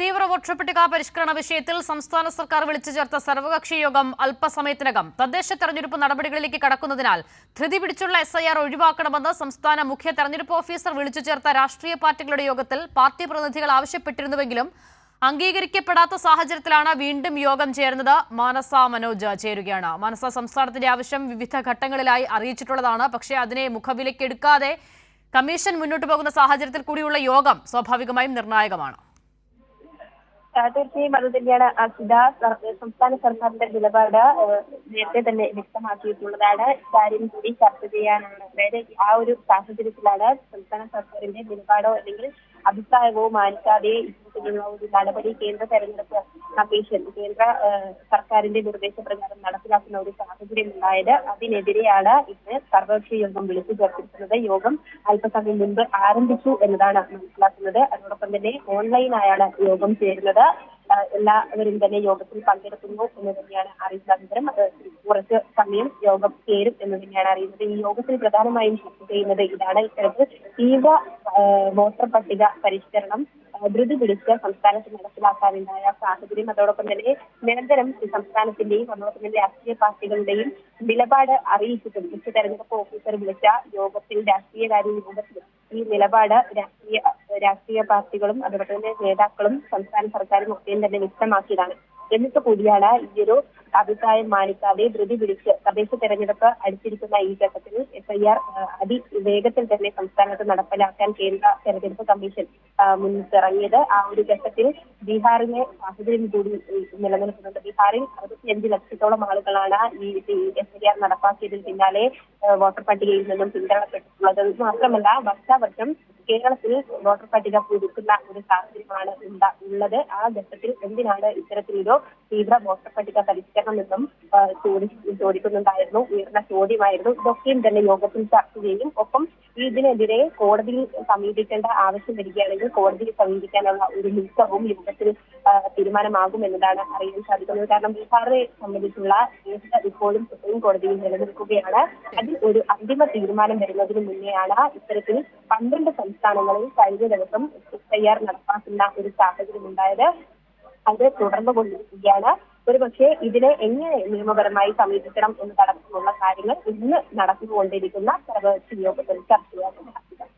തീവ്ര വോട്ടർ പട്ടിക പരിഷ്കരണ വിഷയത്തിൽ സംസ്ഥാന സർക്കാർ വിളിച്ചു ചേർത്ത സർവകക്ഷി യോഗം അല്പസമയത്തിനകം തദ്ദേശ തെരഞ്ഞെടുപ്പ് നടപടികളിലേക്ക് കടക്കുന്നതിനാൽ ധൃതി പിടിച്ചുള്ള SIR ഒഴിവാക്കണമെന്ന് സംസ്ഥാന മുഖ്യ തെരഞ്ഞെടുപ്പ് ഓഫീസർ വിളിച്ചു ചേർത്ത രാഷ്ട്രീയ പാർട്ടികളുടെ യോഗത്തിൽ പാർട്ടി പ്രതിനിധികൾ ആവശ്യപ്പെട്ടിരുന്നുവെങ്കിലും അംഗീകരിക്കപ്പെടാത്ത സാഹചര്യത്തിലാണ് വീണ്ടും യോഗം ചേരുന്നത്. മാനസ മനോജ് ചേരുകയാണ്. മാനസ, സംസ്ഥാനത്തിന്റെ ആവശ്യം വിവിധ ഘട്ടങ്ങളിലായി അറിയിച്ചിട്ടുള്ളതാണ്. പക്ഷേ അതിനെ മുഖവിലക്കെടുക്കാതെ കമ്മീഷൻ മുന്നോട്ട് പോകുന്ന സാഹചര്യത്തിൽ കൂടിയുള്ള യോഗം സ്വാഭാവികമായും നിർണായകമാണ്. തീർച്ചയായും അത് തന്നെയാണ് അസിത. സംസ്ഥാന സർക്കാരിന്റെ നിലപാട് നേരത്തെ തന്നെ വ്യക്തമാക്കിയിട്ടുള്ളതാണ്. ഇക്കാര്യം കൂടി ചർച്ച ചെയ്യാനാണ്. അതായത് ആ ഒരു സാഹചര്യത്തിലാണ് സംസ്ഥാന സർക്കാരിന്റെ നിലപാടോ അല്ലെങ്കിൽ അഭിപ്രായവോ മാനിക്കാതെ ഇത്തരത്തിലുള്ള ഒരു നടപടി കേന്ദ്ര തെരഞ്ഞെടുപ്പ് കമ്മീഷൻ കേന്ദ്ര സർക്കാരിന്റെ നിർദ്ദേശപ്രകാരം നടപ്പിലാക്കുന്ന ഒരു സാഹചര്യം ഉണ്ടായത്. അതിനെതിരെയാണ് ഇന്ന് സർവകക്ഷി യോഗം വിളിച്ചു ചേർത്തിരിക്കുന്നത്. യോഗം അല്പസമയം മുൻപ് ആരംഭിച്ചു എന്നതാണ് മനസ്സിലാക്കുന്നത്. അതോടൊപ്പം തന്നെ ഓൺലൈനായാണ് യോഗം ചേരുന്നത്. എല്ലാവരും തന്നെ യോഗത്തിൽ പങ്കെടുക്കുന്നു എന്ന് തന്നെയാണ് അറിയുന്ന വിവരം. അത് കുറച്ച് സമയം യോഗം ചേരും എന്ന് തന്നെയാണ് അറിയുന്നത്. ഈ യോഗത്തിൽ പ്രധാനമായും ചർച്ച ചെയ്യുന്നത് ഇതാണ്. ഇത്തരത്തിൽ തീവ്ര വോട്ടർ പട്ടിക പരിഷ്കരണം ധൃതി പിടിച്ച് സംസ്ഥാനത്ത് നടപ്പിലാക്കാനുണ്ടായ സാഹചര്യം, അതോടൊപ്പം തന്നെ നിരന്തരം സംസ്ഥാനത്തിന്റെയും അതോടൊപ്പം തന്നെ രാഷ്ട്രീയ പാർട്ടികളുടെയും നിലപാട് അറിയിച്ചിട്ടും മുഖ്യ തെരഞ്ഞെടുപ്പ് ഓഫീസർ വിളിച്ച യോഗത്തിൽ രാഷ്ട്രീയകാര്യ യോഗത്തിൽ ഈ നിലപാട് രാഷ്ട്രീയ പാർട്ടികളും അതോടൊപ്പം തന്നെ നേതാക്കളും സംസ്ഥാന സർക്കാരും ഒക്കെയും തന്നെ വ്യക്തമാക്കിയതാണ്. എന്നിട്ട് കൂടിയാണ് ഈ ഒരു അഭിപ്രായം മാനിക്കാതെ ധൃതി പിടിച്ച് തദ്ദേശ തെരഞ്ഞെടുപ്പ് അടുത്തിരിക്കുന്ന ഈ ഘട്ടത്തിൽ SIR അതിവേഗത്തിൽ തന്നെ സംസ്ഥാനത്ത് നടപ്പിലാക്കാൻ കേന്ദ്ര തെരഞ്ഞെടുപ്പ് കമ്മീഷൻ മുന്നിട്ടിറങ്ങിയത്. ആ ഒരു ഘട്ടത്തിൽ ബീഹാറിലെ സാഹചര്യം കൂടി നിലനിൽക്കുന്നുണ്ട്. ബീഹാറിൽ 65 ലക്ഷത്തോളം ആളുകളാണ് ഈ SIR നടപ്പാക്കിയതിന് പിന്നാലെ വോട്ടർ പട്ടികയിൽ നിന്നും പിന്തള്ളപ്പെട്ടിട്ടുള്ളത്. മാത്രമല്ല വർഷാവർഷം കേരളത്തിൽ വോട്ടർ പട്ടിക പുതുക്കുന്ന ഒരു സാഹചര്യമാണ് ഉള്ളത്. ആ ഘട്ടത്തിൽ എന്തിനാണ് ഇത്തരത്തിലൊരു തീവ്ര വോട്ടർ പട്ടിക പരിഷ്കരണം എന്നും ചോദിക്കുന്നുണ്ടായിരുന്നു. ഉയർന്ന ചോദ്യമായിരുന്നു. ഇതൊക്കെയും തന്നെ യോഗത്തിൽ ചർച്ച ചെയ്യും. ഒപ്പം ഇതിനെതിരെ കോടതിയിൽ സമീപിക്കേണ്ട ആവശ്യം വരികയാണെങ്കിൽ കോടതിയിൽ സമീപിക്കാനുള്ള ഒരു നീക്കവും യോഗത്തിൽ തീരുമാനമാകും എന്നതാണ് അറിയാൻ സാധിക്കുന്നത്. കാരണം ബീഹാറിനെ സംബന്ധിച്ചുള്ള കേസ് ഇപ്പോഴും സുപ്രീം കോടതിയിൽ നിലനിൽക്കുകയാണ്. അതിൽ ഒരു അന്തിമ തീരുമാനം വരുന്നതിന് മുന്നെയാണ് ഇത്തരത്തിൽ 12 സംസ്ഥാനങ്ങളിൽ കഴിഞ്ഞ ദിവസം SIR നടപ്പാക്കുന്ന ഒരു സാഹചര്യം ഉണ്ടായത്. അത് തുടർന്നു കൊണ്ടിരിക്കുകയാണ്. ഒരുപക്ഷെ ഇതിനെ എങ്ങനെ നിയമപരമായി സമീപിക്കണം എന്നതടക്കമുള്ള കാര്യങ്ങൾ ഇന്ന് നടന്നുകൊണ്ടിരിക്കുന്ന സർവകക്ഷി യോഗത്തിൽ ചർച്ച ചെയ്യാൻ സാധിക്കും.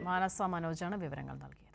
മാനസ മനോജാണ് വിവരങ്ങൾ നൽകിയത്.